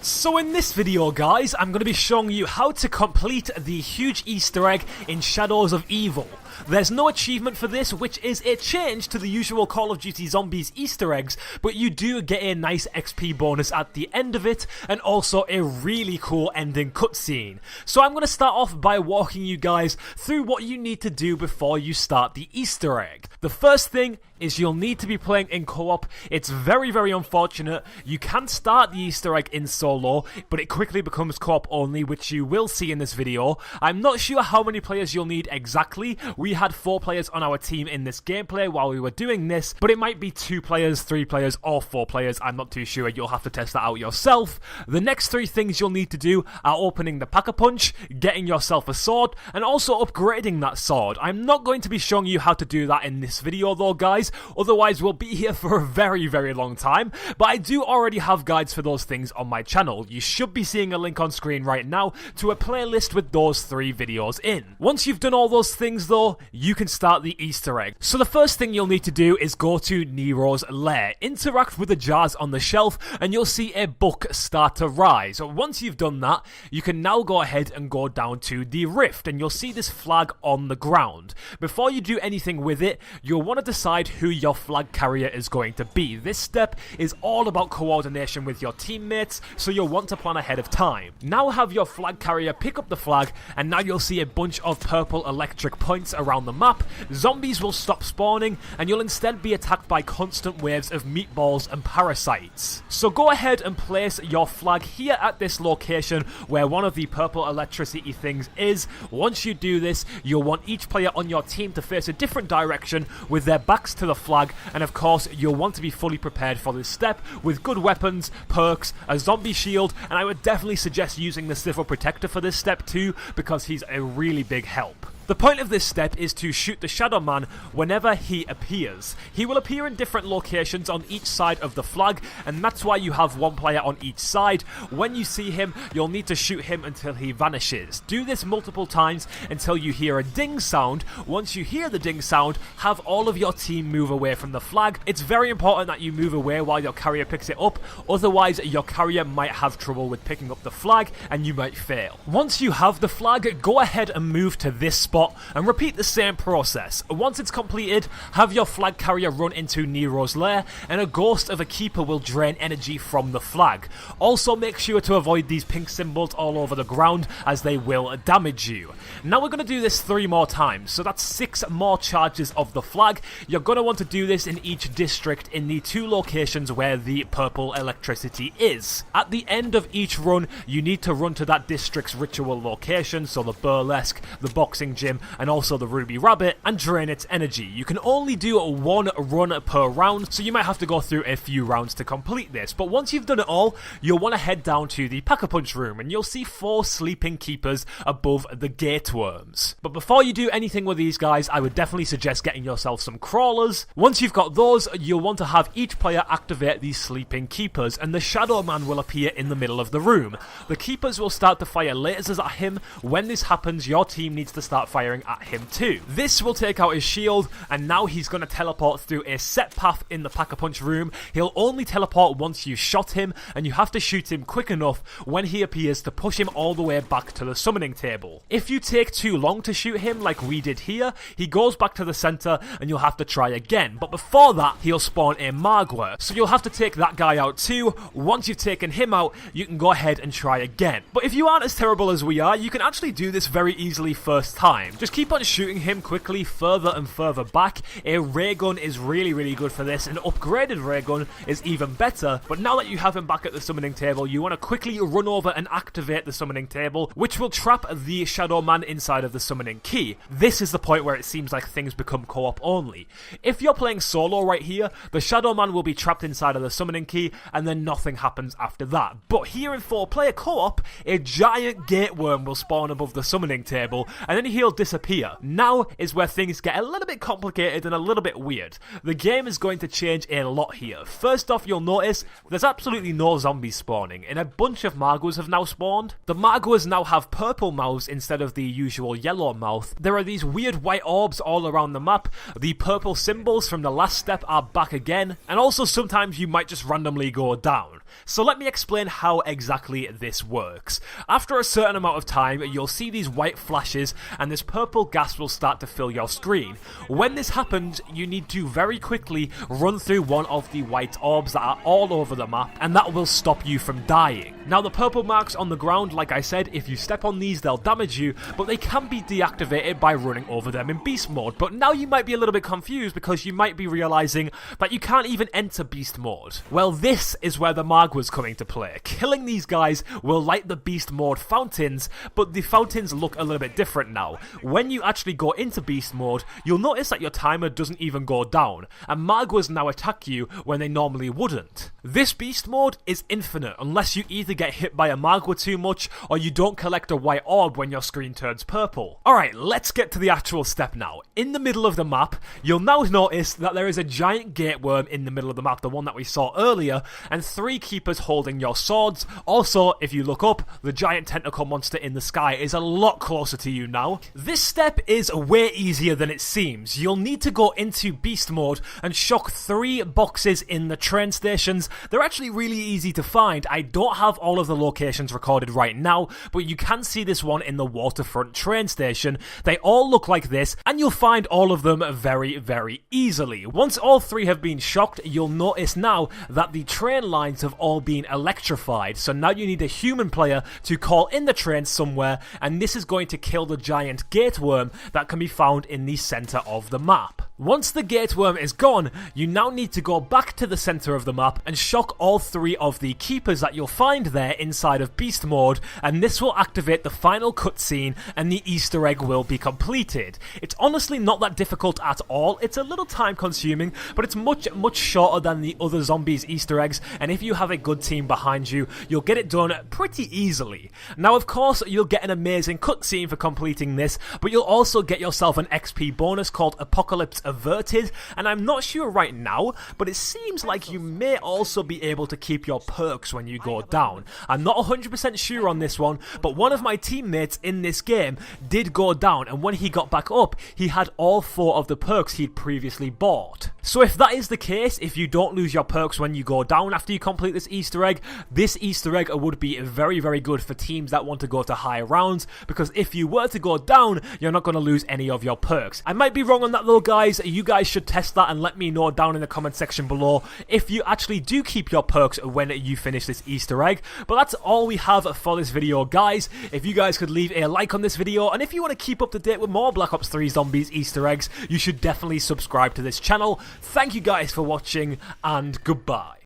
So in this video guys, I'm going to be showing you how to complete the huge Easter egg in Shadows of Evil. There's no achievement for this, which is a change to the usual Call of Duty Zombies Easter eggs, but you do get a nice XP bonus at the end of it, and also a really cool ending cutscene. So I'm going to start off by walking you guys through what you need to do before you start the Easter egg. The first thing is you'll need to be playing in co-op. It's very, very unfortunate. You can start the Easter egg in solo, but it quickly becomes co-op only, which you will see in this video. I'm not sure how many players you'll need exactly. We had 4 players on our team in this gameplay while we were doing this, but it might be 2 players, 3 players, or 4 players. I'm not too sure. You'll have to test that out yourself. The next 3 things you'll need to do are opening the Pack-a-Punch, getting yourself a sword, and also upgrading that sword. I'm not going to be showing you how to do that in this video though, guys. Otherwise, we'll be here for a very, very long time. But I do already have guides for those things on my channel. You should be seeing a link on screen right now to a playlist with those 3 videos in. Once you've done all those things though, you can start the Easter egg. So the first thing you'll need to do is go to Nero's lair, interact with the jars on the shelf, and you'll see a book start to rise. Once you've done that, you can now go ahead and go down to the rift, and you'll see this flag on the ground. Before you do anything with it, you'll want to decide who your flag carrier is going to be. This step is all about coordination with your teammates, so you'll want to plan ahead of time. Now have your flag carrier pick up the flag, and now you'll see a bunch of purple electric points around the map. Zombies will stop spawning, and you'll instead be attacked by constant waves of meatballs and parasites. So go ahead and place your flag here at this location where one of the purple electricity things is. Once you do this, you'll want each player on your team to face a different direction with their backs to the flag, and of course you'll want to be fully prepared for this step with good weapons, perks, a zombie shield, and I would definitely suggest using the Civil Protector for this step too, because he's a really big help. The point of this step is to shoot the Shadow Man whenever he appears. He will appear in different locations on each side of the flag, and that's why you have 1 player on each side. When you see him, you'll need to shoot him until he vanishes. Do this multiple times until you hear a ding sound. Once you hear the ding sound, have all of your team move away from the flag. It's very important that you move away while your carrier picks it up, otherwise your carrier might have trouble with picking up the flag and you might fail. Once you have the flag, go ahead and move to this spot and repeat the same process. Once it's completed, have your flag carrier run into Nero's lair, and a ghost of a keeper will drain energy from the flag. Also make sure to avoid these pink symbols all over the ground, as they will damage you. Now we're going to do this 3 more times, so that's 6 more charges of the flag. You're going to want to do this in each district in the 2 locations where the purple electricity is. At the end of each run, you need to run to that district's ritual location, so the burlesque, the boxing gym, and also the Ruby Rabbit, and drain its energy. You can only do 1 run per round, so you might have to go through a few rounds to complete this. But once you've done it all, you'll want to head down to the Pack-a-Punch room, and you'll see 4 sleeping keepers above the gate worms. But before you do anything with these guys, I would definitely suggest getting yourself some crawlers. Once you've got those, you'll want to have each player activate these sleeping keepers, and the Shadow Man will appear in the middle of the room. The keepers will start to fire lasers at him. When this happens, your team needs to start firing at him too. This will take out his shield, and now he's going to teleport through a set path in the Pack-a-Punch room. He'll only teleport once you shot him, and you have to shoot him quick enough when he appears to push him all the way back to the summoning table. If you take too long to shoot him like we did here, he goes back to the center and you'll have to try again. But before that, he'll spawn a Magua, so you'll have to take that guy out too. Once you've taken him out, you can go ahead and try again. But if you aren't as terrible as we are, you can actually do this very easily first time. Just keep on shooting him quickly further and further back. A ray gun is really, really good for this. An upgraded ray gun is even better. But now that you have him back at the summoning table, you want to quickly run over and activate the summoning table, which will trap the Shadow Man inside of the summoning key. This is the point where it seems like things become co-op only. If you're playing solo right here, the Shadow Man will be trapped inside of the summoning key, and then nothing happens after that. But here in 4-player co-op, a giant gate worm will spawn above the summoning table, and then he'll disappear. Now is where things get a little bit complicated and a little bit weird. The game is going to change a lot here. First off, you'll notice there's absolutely no zombies spawning, and a bunch of Maguas have now spawned. The Maguas now have purple mouths instead of the usual yellow mouth. There are these weird white orbs all around the map. The purple symbols from the last step are back again, and also sometimes you might just randomly go down. So let me explain how exactly this works. After a certain amount of time, you'll see these white flashes and this purple gas will start to fill your screen. When this happens, you need to very quickly run through one of the white orbs that are all over the map, and that will stop you from dying. Now the purple marks on the ground, like I said, if you step on these they'll damage you, but they can be deactivated by running over them in beast mode. But now you might be a little bit confused because you might be realizing that you can't even enter beast mode. Well, this is where the Magwa's coming to play. Killing these guys will light the beast mode fountains, but the fountains look a little bit different now. When you actually go into beast mode, you'll notice that your timer doesn't even go down, and Magwas now attack you when they normally wouldn't. This beast mode is infinite unless you either get hit by a Magwa too much or you don't collect a white orb when your screen turns purple. Alright, let's get to the actual step now. In the middle of the map, you'll now notice that there is a giant gate worm in the middle of the map, the one that we saw earlier, and 3 keepers holding your swords. Also, if you look up, the giant tentacle monster in the sky is a lot closer to you now. This step is way easier than it seems. You'll need to go into beast mode and shock 3 boxes in the train stations. They're actually really easy to find. I don't have all of the locations recorded right now, but you can see this one in the waterfront train station. They all look like this, and you'll find all of them very, very easily. Once all 3 have been shocked, you'll notice now that the train lines have all been electrified. So now you need a human player to call in the train somewhere, and this is going to kill the giant gate worm that can be found in the center of the map. Once the gate worm is gone, you now need to go back to the center of the map and shock all 3 of the keepers that you'll find there inside of beast mode, and this will activate the final cutscene and the Easter egg will be completed. It's honestly not that difficult at all. It's a little time consuming, but it's much shorter than the other zombies Easter eggs, and if you have a good team behind you, you'll get it done pretty easily. Now of course you'll get an amazing cutscene for completing this, but you'll also get yourself an XP bonus called Apocalypse Averted, and I'm not sure right now, but it seems like you may also be able to keep your perks when you go down. I'm not 100% sure on this one, but one of my teammates in this game did go down, and when he got back up, he had all 4 of the perks he'd previously bought. So if that is the case, if you don't lose your perks when you go down after you complete this Easter egg would be very, very good for teams that want to go to high rounds, because if you were to go down, you're not going to lose any of your perks. I might be wrong on that though, guys. You guys should test that and let me know down in the comment section below if you actually do keep your perks when you finish this Easter egg. But that's all we have for this video, guys. If you guys could leave a like on this video, and if you want to keep up to date with more Black Ops 3 Zombies Easter eggs, you should definitely subscribe to this channel. Thank you guys for watching, and goodbye.